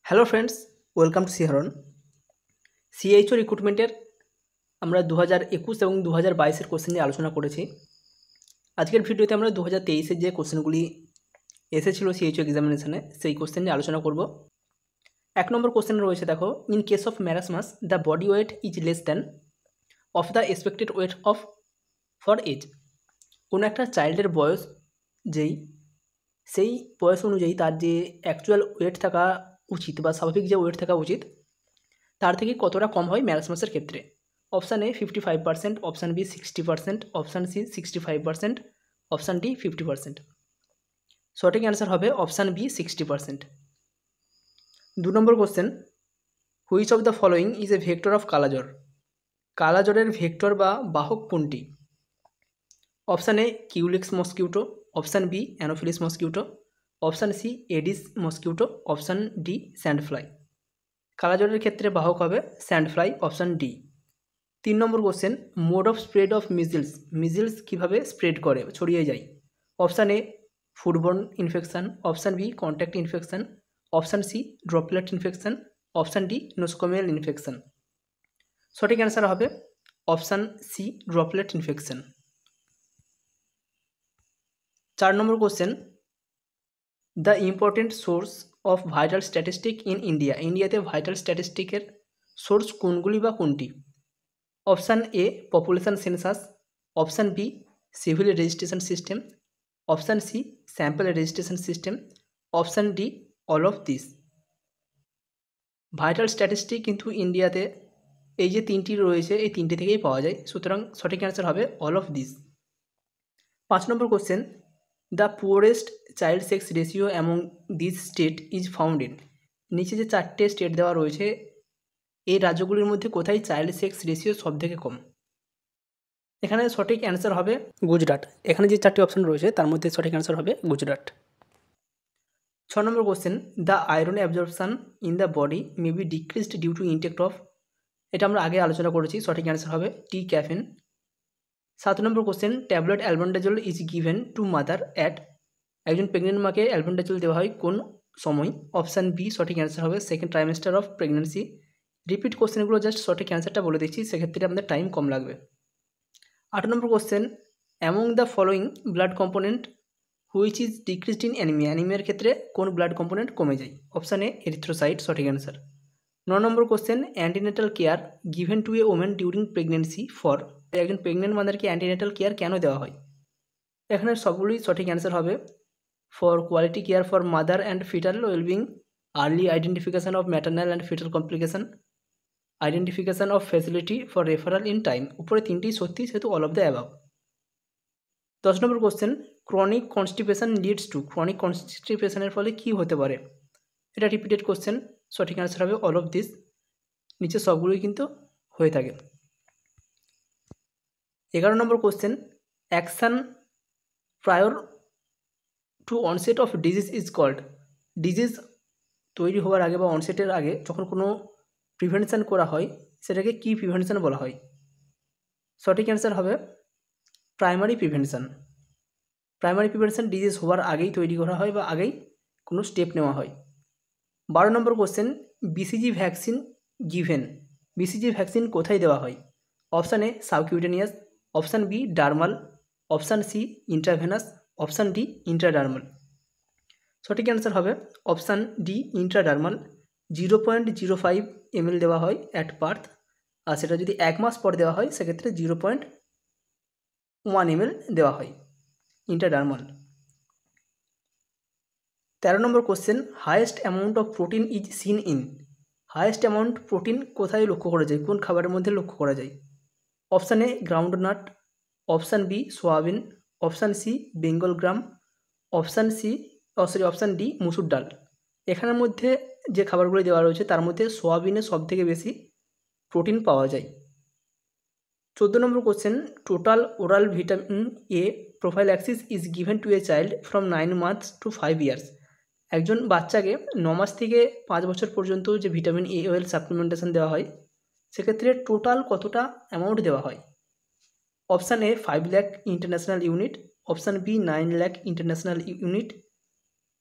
Hello friends, welcome to সিহারন। CHO রিক্রুটমেন্টের আমরা 2021 এবং 2022-এর কোশ্চেন নিয়ে আলোচনা করেছি। আজকের ভিডিওতে আমরা 2023-এর যে কোশ্চেনগুলি এসেছিল সিএইচও এক্সামিনেশনে সেই কোশ্চেন নিয়ে আলোচনা করব। 1 নম্বর কোশ্চেন রয়েছে, দেখো, in case of marasmus the body weight is less than of the expected weight of for age. কোনো একটা চাইল্ডের বয়স সেই বয়স অনুযায়ী তার যে অ্যাকচুয়াল ওয়েট থাকা উচিত বা স্বাভাবিক যে ওয়েট থাকা উচিত তার থেকে কতটা কম হয় ম্যারাসমাসের ক্ষেত্রে। Option A 55%, option B 60%, option C 65%, option D 50%। সঠিক অ্যান্সার হবে অপশান বি 60%। 2 নম্বর question, which of the following is a vector of কালাজ্বর। কালাজ্বরের ভেক্টর বা বাহক কোনটি? Option A culex mosquito, option B anopheles mosquito, option C aedes mosquito, option D sandfly. কালাজ্বরের ক্ষেত্রে বাহক হবে স্যান্ডফ্লাই, অপশান ডি। 3 নম্বর question, mode of spread of measles কীভাবে স্প্রেড করে, ছড়িয়ে যায়? Option A foodborne infection, option B contact infection, option C droplet infection, option D nosocomial infection. সঠিক অ্যান্সার হবে অপশান সি ড্রপলেট ইনফেকশান। 4 নম্বর question, the important source of vital statistic in India. ইন্ডিয়াতে vital স্ট্যাটিস্টিকের source কোনগুলি বা কোনটি? Option A population census, option B civil registration system, option C sample registration system, option D all of this. Vital statistic কিন্তু ইন্ডিয়াতে এই যে তিনটি রয়েছে এই তিনটি থেকেই পাওয়া যায়, সুতরাং সঠিক অ্যান্সার হবে all of this. 5 number question, the poorest child sex ratio among this state is found in. নিচে যে 4টে স্টেট দেওয়া রয়েছে এই রাজ্যগুলির মধ্যে কোথায় চাইল্ড সেক্স রেশিও সব থেকে কম? এখানে সঠিক অ্যান্সার হবে গুজরাট। এখানে যে 4টি অপশান রয়েছে তার মধ্যে সঠিক অ্যান্সার হবে Gujarat. 6 number question, the iron absorption in the body may be decreased due to intake of. এটা আমরা আগে আলোচনা করেছি, সঠিক অ্যান্সার হবে tea caffeine. 7 number question, tablet albendazole is given to mother at. একজন প্রেগনেন্ট মাকে অ্যালবেন্ডাজল দেওয়া হয় কোন সময়? অপশান বি সঠিক অ্যান্সার হবে second trimester of pregnancy. Repeat কোশ্চেনগুলো জাস্ট সঠিক অ্যান্সারটা বলে দিচ্ছি, সেক্ষেত্রে আমাদের টাইম কম লাগবে। 8 নম্বর question, among the following blood component which is decreased in anaemia. অ্যানিমিয়ার ক্ষেত্রে কোন ব্লাড কম্পোনেন্ট কমে যায়? অপশান এ এরিথ্রোসাইট, সঠিক অ্যান্সার। 9 নম্বর question, antenatal care given to a women during pregnancy for. একজন প্রেগনেন্ট মাদারকে অ্যান্টিনেটাল কেয়ার কেন দেওয়া হয়? এখানে সবগুলোই সঠিক অ্যান্সার হবে for quality care for mother and fetal wellbeing, early identification of maternal and fetal complication, identification of facility for referral in time. উপরে তিনটি সত্যি, সেহেতু অল অফ দ্য অ্যাবাভ। 10 নম্বর question, chronic constipation leads to. Chronic কনস্টিপেশনের ফলে কী হতে পারে? এটা রিপিটেড কোশ্চেন, সঠিক অ্যান্সার হবে অল অফ দিস। নিচে সবগুলোই কিন্তু হয়ে থাকে। 11 নম্বর question, action prior to onset of disease is called. Disease তৈরি হওয়ার আগে বা অনসেটের আগে যখন কোনো প্রিভেনশন করা হয় সেটাকে কী প্রিভেনশন বলা হয়? সঠিক অ্যান্সার হবে primary prevention. Primary prevention disease হওয়ার আগেই তৈরি করা হয় বা আগেই কোনো স্টেপ নেওয়া হয়। 12 নম্বর question, BCG vaccine given. BCG vaccine কোথায় দেওয়া হয়? Option A subcutaneous, option B dermal, option C intravenous, option D intradermal. সঠিক অ্যান্সার হবে অপশান ডি ইন্ট্রাডার্মাল। 0.05 ml দেওয়া হয় অ্যাট বার্থ, আর সেটা যদি 1 মাস পর দেওয়া হয় সেক্ষেত্রে 0.1 ml দেওয়া হয় intradermal. 13 number question, highest amount of protein is seen in. Highest amount protein কোথায় লক্ষ্য করা যায়, কোন খাবারের মধ্যে লক্ষ্য করা যায়? Option A groundnut, option B soyabean, option C Bengal gram, option option D মুসুর ডাল। এখানের মধ্যে যে খাবারগুলো দেওয়া রয়েছে তার মধ্যে সোয়াবিনে সবথেকে বেশি প্রোটিন পাওয়া যায়। 14 নম্বর question, total oral vitamin A prophylaxis is given to a child from 9 months to 5 years. একজন বাচ্চাকে 9 মাস থেকে 5 বছর পর্যন্ত যে ভিটামিন এ অয়েল সাপ্লিমেন্টেশন দেওয়া হয় সেক্ষেত্রে টোটাল কতটা অ্যামাউন্ট দেওয়া হয়? Option A 5 lakh international unit, option B 9 lakh international unit,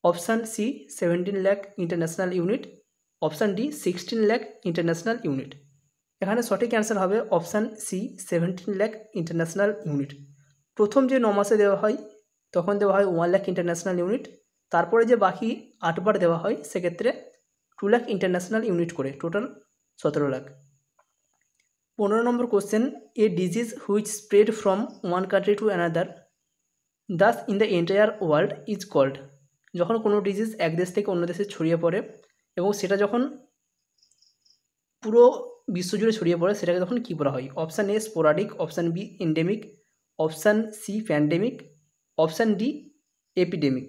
option C 17 lakh international unit, option D 16 lakh international unit. এখানে সঠিক অ্যান্সার হবে option C 17 lakh international unit. প্রথম যে 9 মাসে দেওয়া হয় তখন দেওয়া হয় 1 লাখ ইন্টারন্যাশনাল ইউনিট, তারপরে যে বাকি 8বার দেওয়া হয় সেক্ষেত্রে 2 লাখ ইন্টারন্যাশনাল ইউনিট করে total 17 lakh. 15 number question, a disease which spread from one country to another thus in the entire world is called. যখন কোনো ডিজিজ এক দেশ থেকে অন্য দেশে ছড়িয়ে পড়ে এবং সেটা যখন পুরো বিশ্বজুড়ে ছড়িয়ে পড়ে সেটাকে তখন কী বলা হয়? Option A sporadic, option B endemic, option C pandemic, option D epidemic.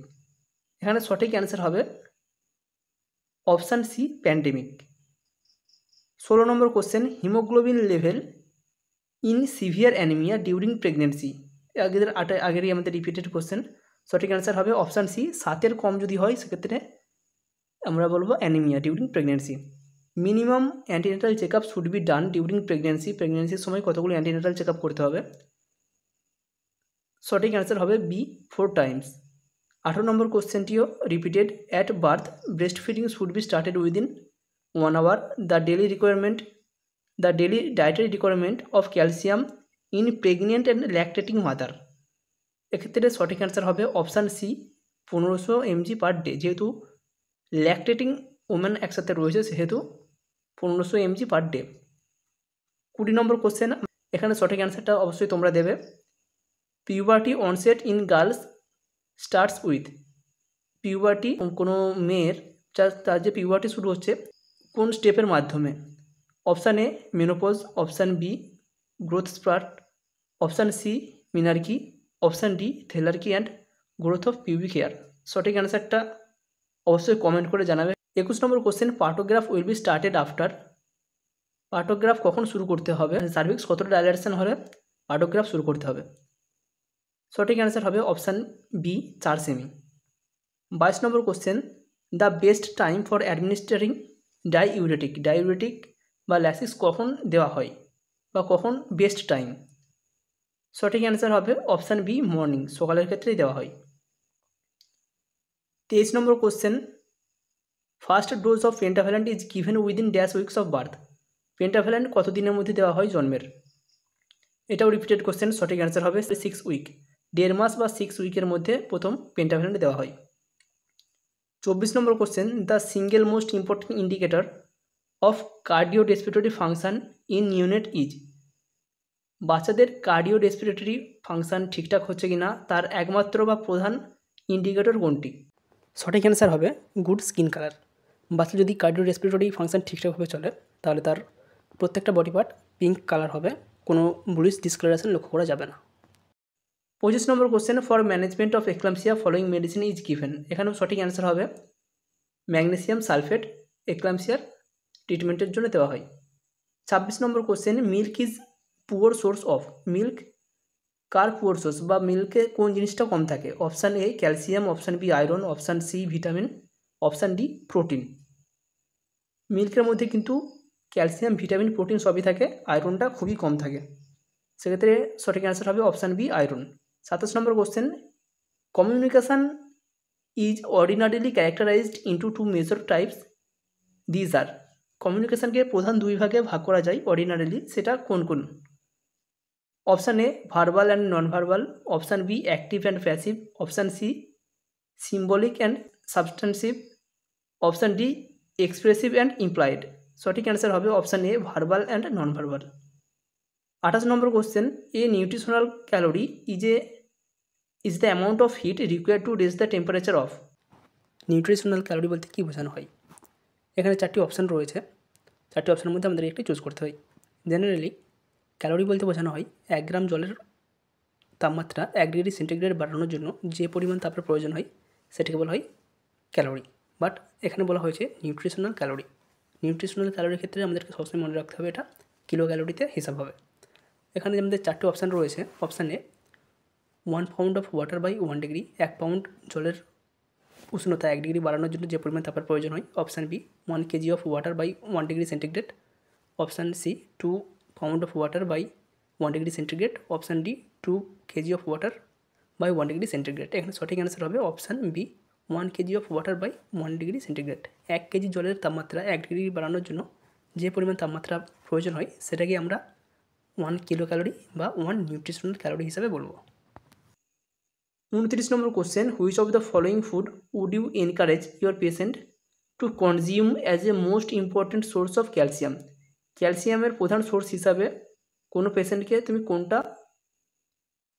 এখানে সঠিক অ্যান্সার হবে অপশান সি প্যান্ডেমিক। 16 নম্বর question, haemoglobin level in severe anaemia during pregnancy. আগেরই আমাদের রিপিটেড কোশ্চেন। সঠিক অ্যান্সার হবে অপশান সি 7-এর কম যদি হয় সেক্ষেত্রে আমরা বলবো anaemia during pregnancy. Minimum antenatal check up should be done during pregnancy. প্রেগনেন্সির সময় কতগুলো অ্যান্টিনেটাল চেক আপ করতে হবে? সঠিক অ্যান্সার হবে বি 4 টাইমস। 18 নম্বর কোশ্চেনটিও repeated. At birth breast feeding should be started within 1 hour. The daily dietary requirement of calcium in pregnant and lactating mother. এক্ষেত্রে সঠিক অ্যান্সার হবে option C 1500 mg per day. যেহেতু ল্যাকটেটিং ওমেন একসাথে রয়েছে সেহেতু 1500 mg per day. 20 নম্বর question, এখানে সঠিক অ্যান্সারটা অবশ্যই তোমরা দেবে। Puberty onset in girls starts with. Puberty কোনো মেয়ের তার যে পিউবার্টি শুরু হচ্ছে কোন স্টেপের মাধ্যমে? Option A menopause, option B growth spurt, option C menarche, option D thelarche and growth of pubic hair. সঠিক অ্যান্সারটা অবশ্যই কমেন্ট করে জানাবে। 21 নম্বর question, partograph will be started after. Partograph কখন শুরু করতে হবে? সার্ভিক্স কতটা ডাইলেশন হলে পার্টোগ্রাফ শুরু করতে হবে? সঠিক অ্যান্সার হবে অপশান বি 4 সেমি। 22 নম্বর question, the best time for administering diuretic বা ল্যাসিক্স কখন দেওয়া হয় বা কখন বেস্ট টাইম? সঠিক অ্যান্সার হবে অপশান বি মর্নিং, সকালের ক্ষেত্রেই দেওয়া হয়। 23 নম্বর question, first dose of pentavalent is given within dash weeks of birth. Pentavalent কত দিনের মধ্যে দেওয়া হয় জন্মের? এটাও রিপিটেড কোশ্চেন। সঠিক অ্যান্সার হবে 6 উইক। 1.5 মাস বা 6 উইকের মধ্যে প্রথম পেন্টাভ্যালেন্ট দেওয়া হয়। 24 নম্বর question, the single most important indicator of cardiorespiratory function in unit is. বাচ্চাদের কার্ডিওরেসপিরেটরি ফাংশন ঠিকঠাক হচ্ছে কি না তার একমাত্র বা প্রধান ইন্ডিকেটর কোনটি? সঠিক অ্যান্সার হবে গুড স্কিন কালার। বাচ্চা যদি কার্ডিওরেসপিরেটরি ফাংশন ঠিকঠাকভাবে চলে তাহলে তার প্রত্যেকটা বডি পার্ট পিঙ্ক কালার হবে, কোনো ব্লুইশ ডিসকালারেশন লক্ষ্য করা যাবে না। 25 নম্বর question, for management of eclampsia following medicine is given. এখানেও সঠিক অ্যান্সার হবে ম্যাগনেসিয়াম সালফেট এক্লাম্পসিয়ার ট্রিটমেন্টের জন্য দেওয়া হয়। 26 নম্বর question, milk is poor source of. Milk কার পুয়ার সোর্স বা মিল্কে কোন জিনিসটা কম থাকে? Option A calcium, option B iron, option C vitamin, option D protein. মিল্কের মধ্যে কিন্তু ক্যালসিয়াম, ভিটামিন, প্রোটিন সবই থাকে, আয়রনটা খুবই কম থাকে। সেক্ষেত্রে সঠিক অ্যান্সার হবে অপশান বি আয়রন। 27 নম্বর question, communication is ordinarily characterised into 2 major types. These are. কমিউনিকেশানকে প্রধান 2 ভাগে ভাগ করা যায় অর্ডিনারিলি, সেটা কোন কোন? Option A verbal and non verbal, option B active and passive, option C symbolic and substantive, option D expressive and employed. সঠিক অ্যান্সার হবে option A verbal and non verbal. 28 নম্বর question, a nutritional calorie is the amount of heat required to raise the temperature of. Nutritional calorie বলতে কী বোঝানো হয়? এখানে 4টি option রয়েছে। 4টি অপশানের মধ্যে আমাদের একটি চুজ করতে হয়। জেনারেলি ক্যালোরি বলতে বোঝানো হয় 1 গ্রাম জলের তাপমাত্রা 1 ডিগ্রি সেন্টিগ্রেড বাড়ানোর জন্য যে পরিমাণ তাপের প্রয়োজন হয় সেটাকে বলা হয় ক্যালোরি। বাট এখানে বলা হয়েছে নিউট্রিশনাল ক্যালোরি। নিউট্রিশনাল ক্যালোরির ক্ষেত্রে আমাদেরকে সবসময় মনে রাখতে হবে এটা কিলো ক্যালোরিতে হিসাব হবে। এখানে আমাদের 4টি অপশান রয়েছে। Option A 1 pound of water by 1 degree, 1 pound জলের উষ্ণতা 1 ডিগ্রি বাড়ানোর জন্য যে পরিমাণ তাপের প্রয়োজন হয়। Option B 1 kg of water by 1 degree centigrade, option C 2 pound of water by 1 degree centigrade, option D 2 kg of water by 1 degree centigrade. এখানে সঠিক অ্যান্সার হবে option B 1 kg of water by 1 degree centigrade. 1 kg জলের তাপমাত্রা 1 degree বাড়ানোর জন্য যে পরিমাণ তাপমাত্রা প্রয়োজন হয় সেটাকে আমরা 1 কিলো ক্যালোরি বা 1 নিউট্রিশনাল ক্যালোরি হিসাবে বলবো। 29 নম্বর question, which of the following food would you encourage your patient to consume as a most important source of calcium? ক্যালসিয়ামের প্রধান সোর্স হিসাবে কোনো পেশেন্টকে তুমি কোনটা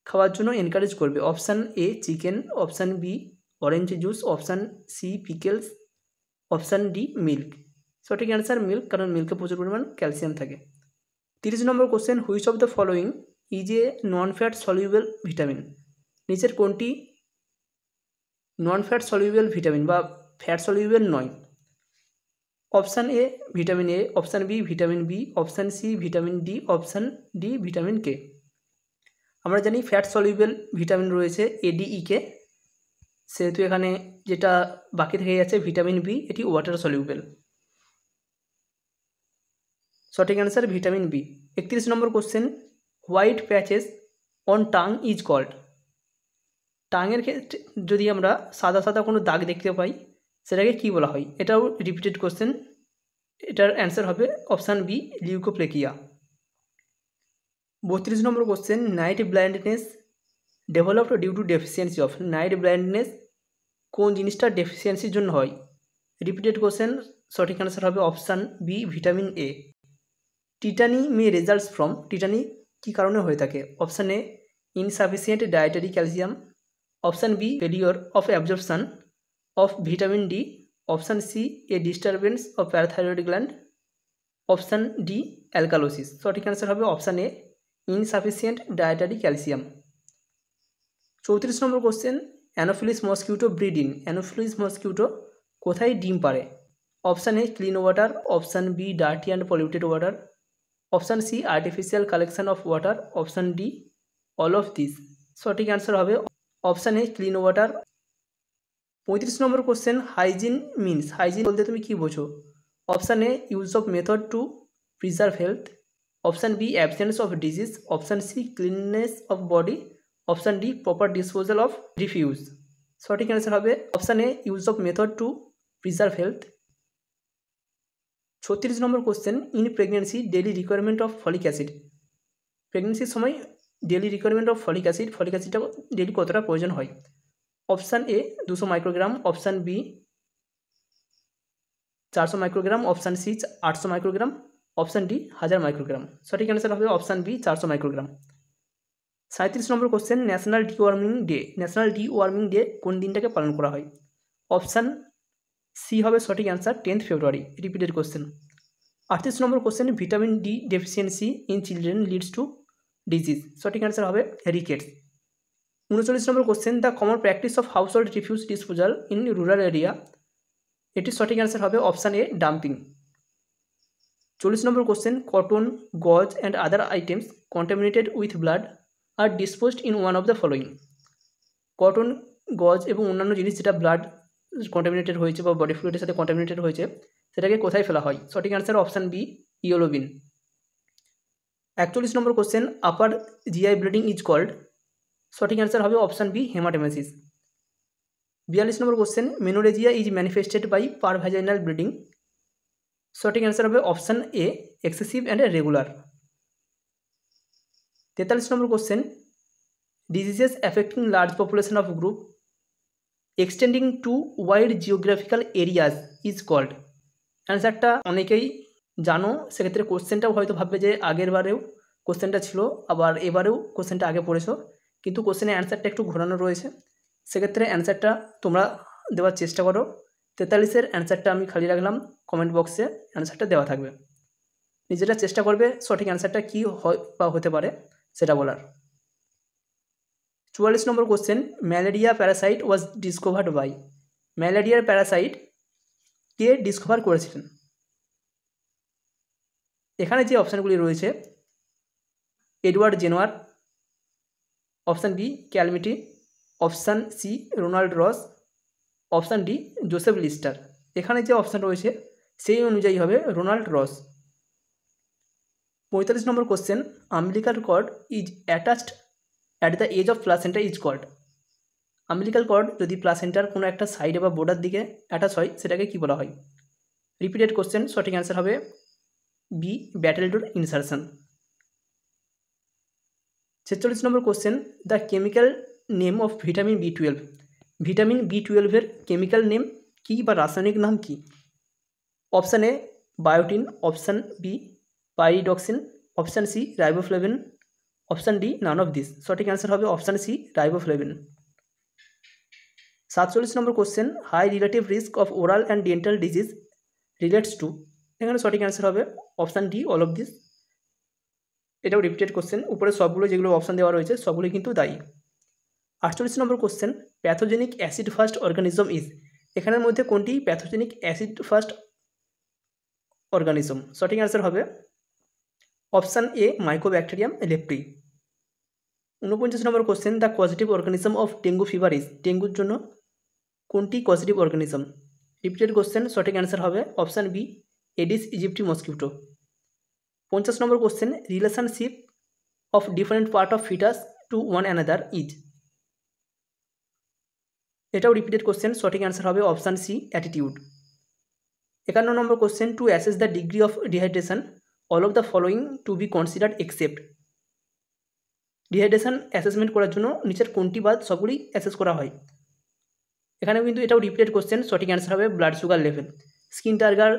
খাওয়ার জন্য এনকারেজ করবে? Option A chicken, option B orange juice, option C pickles, option D milk. সঠিক অ্যান্সার মিল্ক, কারণ মিল্কে প্রচুর পরিমাণ ক্যালসিয়াম থাকে। 30 নম্বর question, which of the following is a non fat soluble vitamin? নিচের কোনটি নন ফ্যাট সলিউবল ভিটামিন বা ফ্যাট সলিউবল নয়? Option A vitamin A, option B vitamin B, option C vitamin D, option D vitamin K. আমরা জানি fat soluble vitamin রয়েছে এডিইকে, সেহেতু এখানে যেটা বাকি থেকে যাচ্ছে ভিটামিন বি, এটি ওয়াটার সলিউবল। সঠিক অ্যান্সার ভিটামিন বি। 31 নম্বর question, white patches on tongue is called? টাঙের ক্ষেত্রে যদি আমরা সাদা সাদা কোনো দাগ দেখতে পাই সেটাকে কী বলা হয়? এটাও রিপিটেড কোশ্চেন, এটার অ্যান্সার হবে অপশান বি লিউকোপ্লেকিয়া। 32 নম্বর question, night blindness developed due to deficiency of? Night blindness কোন জিনিসটার ডেফিসিয়েন্সির জন্য হয়? রিপিটেড কোশ্চেন, সঠিক অ্যান্সার হবে option B vitamin A. Tetany may results from? Tetany কী কারণে হয়ে থাকে? Option A insufficient dietary calcium, option B failure of absorption of vitamin D, option C a disturbance of parathyroid gland, option D alkalosis. সঠিক answer হবে option A insufficient dietary calcium. 34 number question, Anopheles mosquito breed in? Anopheles mosquito কোথায় ডিম পারে? Option A clean water, option B dirty and polluted water, option C artificial collection of water, option D all of this. সঠিক answer হবে option A clean water. 35 number question, hygiene means? Hygiene বলতে তুমি কী বোঝো? Option A use of method to preserve health, option B absence of disease, option C cleanness of body, option D proper disposal of refuse. সঠিক answer হবে option A use of method to preserve health. 36 number question, in pregnancy daily requirement of folic acid? প্রেগনেন্সির সময় daily requirement of folic অ্যাসিডটা daily কতটা প্রয়োজন হয়? Option A 200 microgram, option B 400 microgram, option C 800 microgram, option D 1000 microgram. সঠিক answer হবে option B 400 microgram. 37 number question, national deworming day? National deworming day কোন দিনটাকে পালন করা হয়? অপশান সি হবে সঠিক answer 10 February. Repeated question. 38 number question, vitamin D deficiency in children leads to disease? সঠিক অ্যান্সার হবে rickets. 39 number question, the common practice of household refuse disposal in rural area? এটির সঠিক answer হবে option A dumping. 40 number question, cotton, gauze and other items contaminated with blood are disposed in one of the following? Cotton, গজ এবং অন্যান্য জিনিস যেটা blood contaminated হয়েছে বা বডি ফ্লুইডের সাথে কন্টামিনেটেড হয়েছে সেটাকে কোথায় ফেলা হয়? সঠিক answer option B yellow bin. 41 number question, upper GI bleeding is called? সঠিক অ্যান্সার হবে option B haematemesis. 42 number question, menorrhagia is manifested by per vaginal bleeding? সঠিক অ্যান্সার হবে option A excessive and regular. 43 number question, diseases affecting large population of group extending to wide geographical areas is called? অ্যান্সারটা অনেকেই জানো, সেক্ষেত্রে কোশ্চেনটাও হয়তো ভাববে যে আগের বারেও কোশ্চেনটা ছিল, আবার এবারেও কোশ্চেনটা আগে পড়েছো, কিন্তু কোশ্চেনের অ্যান্সারটা একটু ঘোরানো রয়েছে, সেক্ষেত্রে অ্যান্সারটা তোমরা দেওয়ার চেষ্টা করো। 43-এর অ্যান্সারটা আমি খালি রাখলাম, কমেন্ট বক্সে অ্যান্সারটা দেওয়া থাকবে, নিজেরা চেষ্টা করবে সঠিক অ্যান্সারটা কী হয় বা হতে পারে সেটা বলার। 44 number question, malaria parasite was discovered by? ম্যালেরিয়ার প্যারাসাইট কে ডিসকভার করেছিলেন? এখানে যে অপশানগুলি রয়েছে, Edward Jenner, option B Calmette, option C Ronald Ross, option D Joseph Lister. এখানে যে অপশান রয়েছে সেই অনুযায়ী হবে Ronald Ross. 45 number question, umbilical cord is attached at the edge of placenta is called? Umbilical cord যদি প্লাসেন্টার কোনো একটা সাইডে বা বোর্ডার দিকে অ্যাটাচ হয় সেটাকে কি বলা হয়? রিপিটেড কোশ্চেন, সঠিক অ্যান্সার হবে B, battledore insertion. 46 number question, the chemical name of vitamin B12। Vitamin B12 এর কেমিক্যাল নেম কি বা রাসায়নিক নাম কি? Option A biotin, option B pyridoxine, option C riboflavin, option D none of this. সঠিক answer হবে option C riboflavin. 47 number question, high relative risk of oral and dental disease relates to. এখানে সঠিক answer হবে option D all of this. এটাও repeated question, উপরে সবগুলো যেগুলো option দেওয়া রয়েছে সবগুলো কিন্তু দায়ী। 48 number question, pathogenic acid fast organism is. এখানের মধ্যে কোনটি প্যাথোজেনিক অ্যাসিড ফার্স্ট অর্গানিজম? সঠিক অ্যান্সার হবে option A Mycobacterium leprae. 49 number question, the causative organism of dengue fever is. ডেঙ্গুর জন্য কোনটি কজেটিভ অর্গানিজম? রিপিটেড কোশ্চেন, সঠিক অ্যান্সার হবে option B Aedes aegypti mosquito. 50 number question, relationship of different part of foetus to one another is. এটাও repeated question, সঠিক answer হবে option C attitude. 51 number question, to assess the degree of dehydration all of the following to be considered except. Dehydration assessment করার জন্য নিচের কোনটি বাদ সবগুলি assess করা হয়? এখানে কিন্তু এটাও রিপিটেড কোশ্চেন, সঠিক অ্যান্সার হবে ব্লাড সুগার লেভেল। স্কিন টার্গার,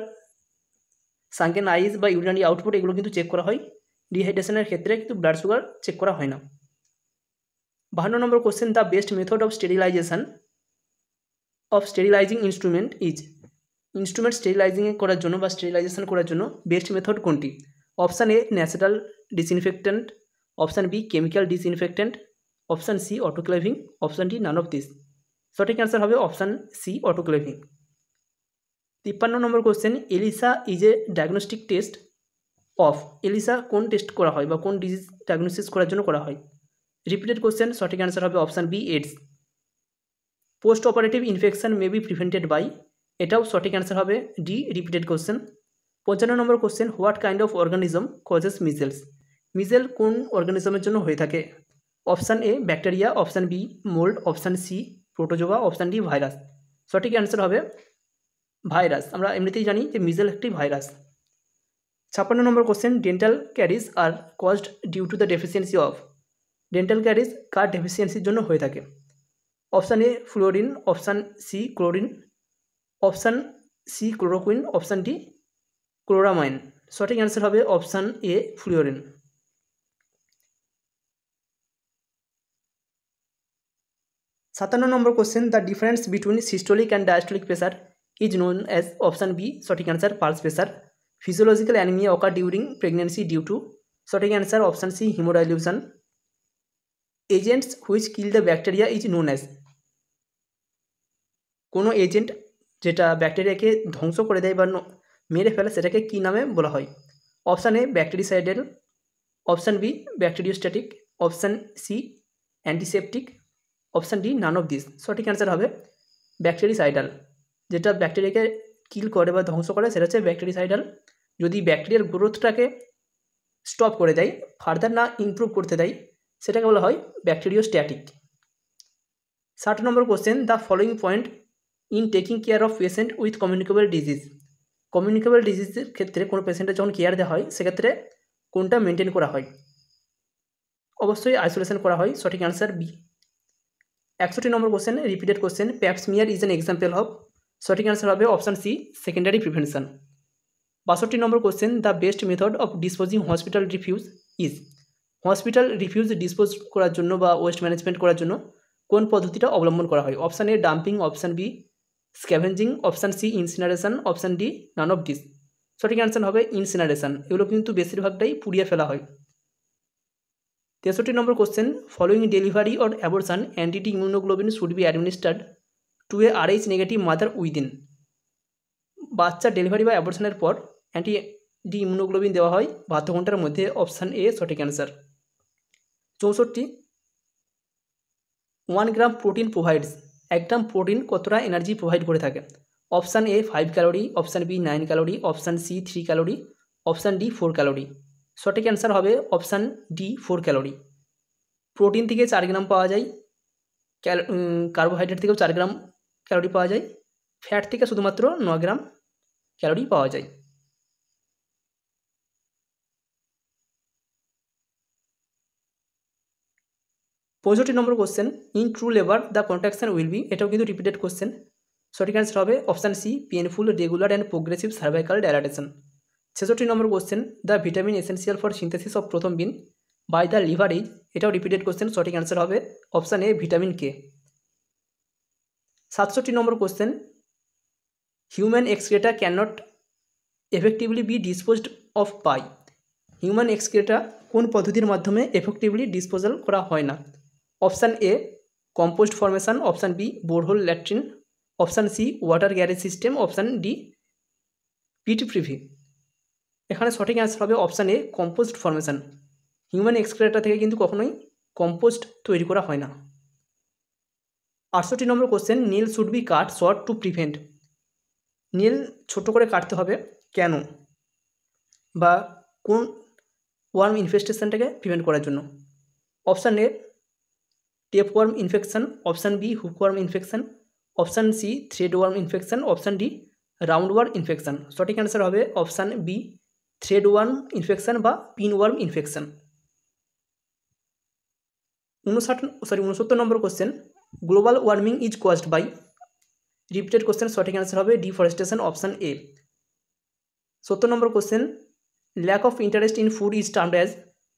সানকেন আইজ বা ইউরিনারি আউটপুট এগুলো কিন্তু চেক করা হয়। ডিহাইড্রেশনের ক্ষেত্রে কিন্তু ব্লাড সুগার চেক করা হয় না। 52 number question, the best method of sterilising instrument is. Instrument sterilising করার জন্য বা স্টেরিলাইজেশন করার জন্য বেস্ট মেথড কোনটি? Option A natural disinfectant, option B chemical disinfectant, option C autoclaving, option D none of this. সঠিক অ্যান্সার হবে option C autoclaving. 53 number question, ELISA is a diagnostic test of. ELISA কোন test করা হয় বা কোন disease diagnosis করার জন্য করা হয়? রিপিটেড কোশ্চেন, সঠিক অ্যান্সার হবে option B AIDS. Post operative infection may be prevented by. এটাও সঠিক অ্যান্সার হবে D repeated question. 55 number question, what kind of organism causes measles. Measle কোন অর্গানিজমের জন্য হয়ে থাকে? Option A bacteria, option B mould, option C protozoa, option D virus. সঠিক answer হবে ভাইরাস। আমরা এমনিতেই জানি যে মিজেল একটি virus. 56 number question, dental caries R caused due to the deficiency of. Dental caries কার ডেফিসিয়েন্সির জন্য হয়ে থাকে? Option A fluorine, option C chlorine, option C chloroquine, option D chloramine. সঠিক অ্যান্সার হবে option A fluorine. 57 number question, the difference between systolic and diastolic pressure is known as. Option B সঠিক answer pulse pressure. Physiological anaemia occur during pregnancy due to. সঠিক answer option C haemodilution. Agents which kill the bacteria is known as. কোনো agent যেটা ব্যাকটেরিয়াকে ধ্বংস করে দেয় বা মেরে ফেলে সেটাকে কী নামে বলা হয়? Option A bactericidal, option B bacteriostatic, option C antiseptic, option D none of this. সঠিক অ্যান্সার হবে ব্যাকটেরিসাইডাল। যেটা ব্যাকটেরিয়াকে কিল করে বা ধ্বংস করে সেটা হচ্ছে ব্যাকটেরিসাইডাল। যদি ব্যাকটেরিয়ার গ্রোথটাকে স্টপ করে দেয়, ফার্দার না ইমপ্রুভ করতে দেয়, সেটাকে বলা হয় bacteriostatic. 60 number question, the following point in taking care of patient with communicable disease. Communicable ডিজিজের ক্ষেত্রে কোনো পেশেন্টের যখন কেয়ার দেওয়া হয় সেক্ষেত্রে কোনটা মেনটেন করা হয়? অবশ্যই আইসোলেশন করা হয়। সঠিক answer B. 61 number question, repeated question, pap smear is an example of. সঠিক অ্যান্সার হবে option C secondary prevention. 62 number question, the best method of disposing hospital refuse is. Hospital refuse dispose করার জন্য বা ওয়েস্ট ম্যানেজমেন্ট করার জন্য কোন পদ্ধতিটা অবলম্বন করা হয়? Option A dumping, option B scavenging, option C incineration, option D none of this. সঠিক অ্যান্সার হবে ইনসিনারেশন। এগুলো কিন্তু বেশিরভাগটাই পুড়িয়ে ফেলা হয়। 63 number question, following delivery or abortion anti immunoglobin should be administered to a RH negative mother within. বাচ্চা delivery বা অ্যাবর্শনের পর অ্যান্টি ইমিউনোগ্লোবিন দেওয়া হয় 72 ঘন্টার মধ্যে। অপশান এ সঠিক answer. 64, 1 gram protein provides. 1 gram protein কতটা এনার্জি প্রোভাইড করে থাকে? Option A 5 calorie, option B 9 calorie, option C 3 calorie, option D 4 calorie. সঠিক অ্যান্সার হবে অপশান ডি 4 ক্যালোরি। প্রোটিন থেকে 4 গ্রাম পাওয়া যায়, কার্বোহাইড্রেট থেকেও 4 গ্রাম ক্যালোরি পাওয়া যায়, ফ্যাট থেকে শুধুমাত্র 9 গ্রাম ক্যালোরি পাওয়া যায়। 65 number question, in true labour the contraction will be, এটাও কিন্তু রিপিটেড কোশ্চেন। সঠিক অ্যান্সার হবে option C, painful, regular and progressive cervical dilatation. 66 number question, the vitamin essential for synthesis of prothrombin by the liver is, এটাও repeated question. সঠিক answer হবে option A, vitamin K. 67 number question, human excreta can not effectively be disposed of by, human excreta কোন পদ্ধতির মাধ্যমে effectively disposal করা হয় না? Option A, compost formation, option B, borehole latrine, option C, water carriage system, option D, pit privy. এখানে সঠিক answer হবে option A, compost formation. Human excreta থেকে কিন্তু কখনোই কম্পোস্ট তৈরি করা হয় না। 68 number question, nail should be cut short to prevent, nail ছোট করে কাটতে হবে কেন, বা কোন ওয়ার্ম ইনফেস্টেশনটাকে প্রিভেন্ট করার জন্য? Option A, tapeworm infection, option B, hookworm infection, option C, threadworm infection, option D, roundworm infection. সঠিক অ্যান্সার হবে option B, threadworm infection বা pinworm infection. 69 number question, global warming is caused by, repeated question. সঠিক answer হবে deforestation, option A. 70 number question, lack of interest in food is termed as,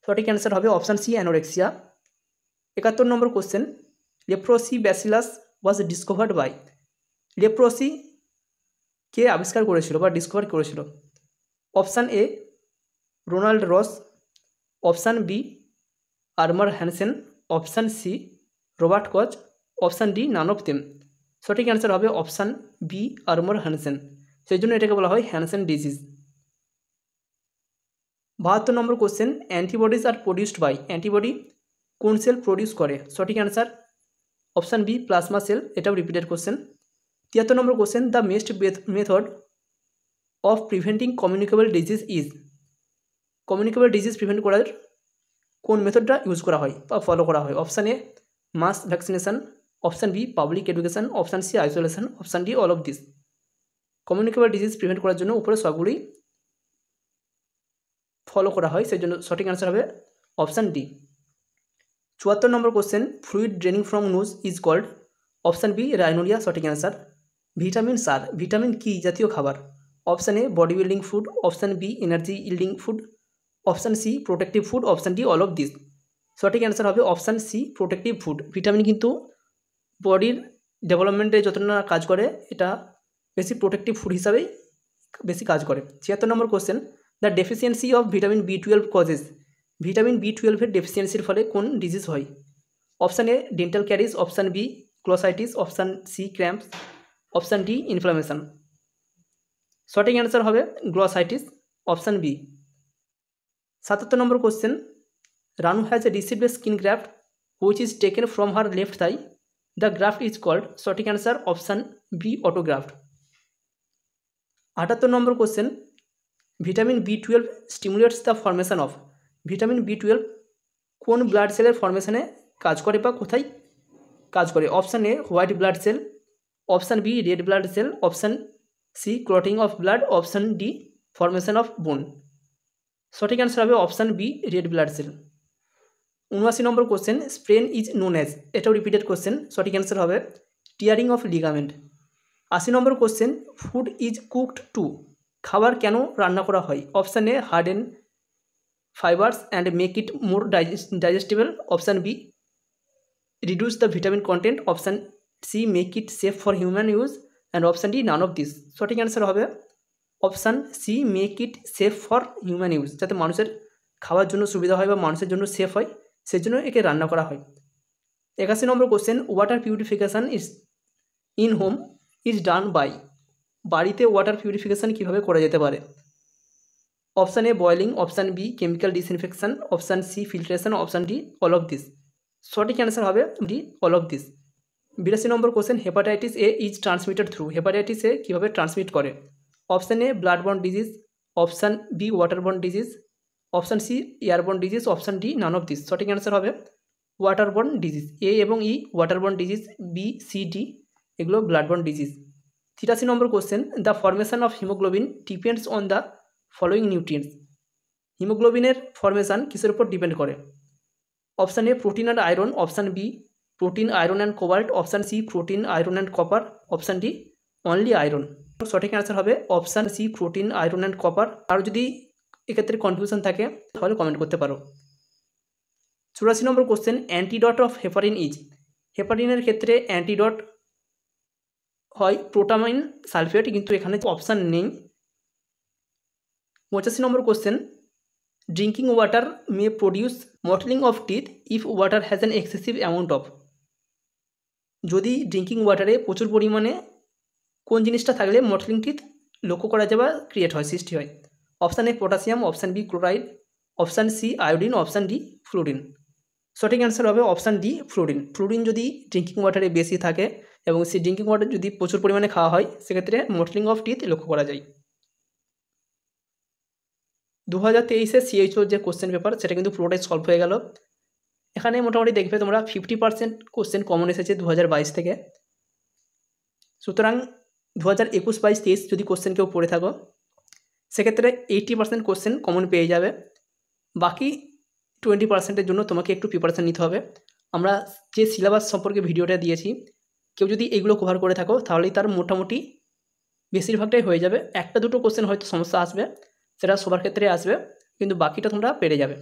সঠিক answer হবে option C, anorexia. 71 number question, leprosy bacillus was discovered by, leprosy কে আবিষ্কার করেছিল বা discover করেছিল? Option A, Ronald Ross, option B, Armauer Hansen, option C, Robert Koch, option D, none of them. সঠিক answer হবে option B, Armauer Hansen, সেই জন্য এটাকে বলা হয় Hansen disease. 72 number question, antibodies are produced by, antibody কোন cell produce করে? সঠিক answer option B, plasma cell, এটাও repeated question. 73 number question, the best method of preventing communicable disease is, communicable disease prevent করার কোন মেথডটা use করা হয় বা follow করা হয়? Option A, mass vaccination, option B, public education, option C, isolation, option D, all of this. Communicable disease prevent করার জন্য উপরে সবগুলি ফলো করা হয়, সেই জন্য সঠিক অ্যান্সার হবে option D. 74 number question, fluid draining from nose is called, option B, rhinorrhoea, সঠিক অ্যান্সার। ভিটামিন সার, ভিটামিন কি জাতীয় খাবার? Option A, body building food, option B, energy yielding food, option C, protective food, option D, all of this. সঠিক answer হবে option C, protective food. Vitamin কিন্তু বডির ডেভেলপমেন্টে যতটা না কাজ করে, এটা বেশি প্রোটেক্টিভ ফুড হিসাবেই বেশি কাজ করে। 76 নম্বর question, the deficiency of vitamin বি12 causes, vitamin বি12 ডেফিসিয়েন্সির ফলে কোন ডিজিজ হয়? অপশান এ, dental caries, option B, ক্লোসাইটিস, option C, cramps, option D, inflammation. সঠিক অ্যান্সার হবে glossitis, option B. 77 number question, Ranu has received a skin graft which is taken from her left Thai, the graft is called, সঠিক answer option B, অটোগ্রাফট। 78 number question, vitamin বি12 stimulates the formation of, vitamin বি12 কোন blood সেলের ফর্মেশনে কাজ করে বা কোথায় কাজ করে? Option A, white blood cell, option B, red blood cell, option C, clotting of blood, option D, formation of bone. সঠিক answer হবে option B, red blood cell. 79 number question, sprain is known as, এটাও repeated question. সঠিক answer হবে tearing of ligament. 80 number question, food is cooked to, খাবার কেন রান্না করা হয়? Option A, harden fibres and make it more digestible, option B, reduce the vitamin content, option C, make it safe for human use, and option D, none of this. সঠিক answer হবে option C, make it safe for human use, যাতে মানুষের খাওয়ার জন্য সুবিধা হয় বা মানুষের জন্য সেফ হয়, সেই জন্য একে রান্না করা হয়। 81 number question, water purification is in home is done by, বাড়িতে ওয়াটার পিউরিফিকেশান কীভাবে করা যেতে পারে? Option A, boiling, option B, chemical disinfection, option C, filtration, option D, all of this. সঠিক অ্যান্সার হবে D, all of this. 82 number question, hepatitis A is transmitted through, hepatitis A কীভাবে transmit করে? Option A, blood borne disease, option B, water borne disease, option C, airborne disease, option D, none of this. সঠিক answer হবে waterborne disease, A এবং E waterborne disease, B C D এগুলো bloodborne disease. 83 number question, the formation of haemoglobin depends on the following nutrients. হিমোগ্লোবিনের formation কিসের উপর depend করে? Option A protein and iron, option B protein iron and cobalt, option C protein iron and copper, option D only iron. সঠিক answer হবে option C protein iron and copper. আর যদি এক্ষেত্রে confusion থাকে তাহলে comment করতে পারো। 84 number question, antidote of heparin is. হেপারিনের ক্ষেত্রে অ্যান্টিডট হয় প্রোটামাইন সালফেট, কিন্তু এখানে অপশান নেই। 85 number question, drinking water may produce mottling of teeth if water has an excessive amount of. যদি ড্রিঙ্কিং ওয়াটারে প্রচুর পরিমাণে কোন জিনিসটা থাকলে মটলিং টিথ লক্ষ্য করা যায় বা ক্রিয়েট হয়, সৃষ্টি হয়? Option A potassium, option B chloride, option C iodine, option D fluorine. সঠিক অ্যান্সার হবে অপশান ডি ফ্লোরিন। ফ্লোরিন যদি ড্রিঙ্কিং ওয়াটারে বেশি থাকে এবং সেই ড্রিঙ্কিং ওয়াটার যদি প্রচুর পরিমাণে খাওয়া হয় সেক্ষেত্রে মটলিং অফ টিথ লক্ষ্য করা যায়। 2023-এর সিএইচওর যে কোশ্চেন পেপার সেটা কিন্তু পুরোটাই সলভ হয়ে গেল। এখানে মোটামুটি দেখবে তোমরা 50% কোশ্চেন কমন এসেছে 2022 থেকে। সুতরাং 2021-22-23 যদি কোশ্চেন কেউ পড়ে থাকো সেক্ষেত্রে 80% কোশ্চেন কমন পেয়ে যাবে। বাকি 20%-এর জন্য তোমাকে একটু প্রিপারেশান নিতে হবে। আমরা যে সিলেবাস সম্পর্কে ভিডিওটা দিয়েছি, কেউ যদি এগুলো কভার করে থাকো তাহলেই তার মোটামুটি বেশিরভাগটাই হয়ে যাবে। একটা দুটো কোশ্চেন হয়তো সমস্যা আসবে, সেটা সবার ক্ষেত্রে আসবে, কিন্তু বাকিটা তোমরা পেরে যাবে।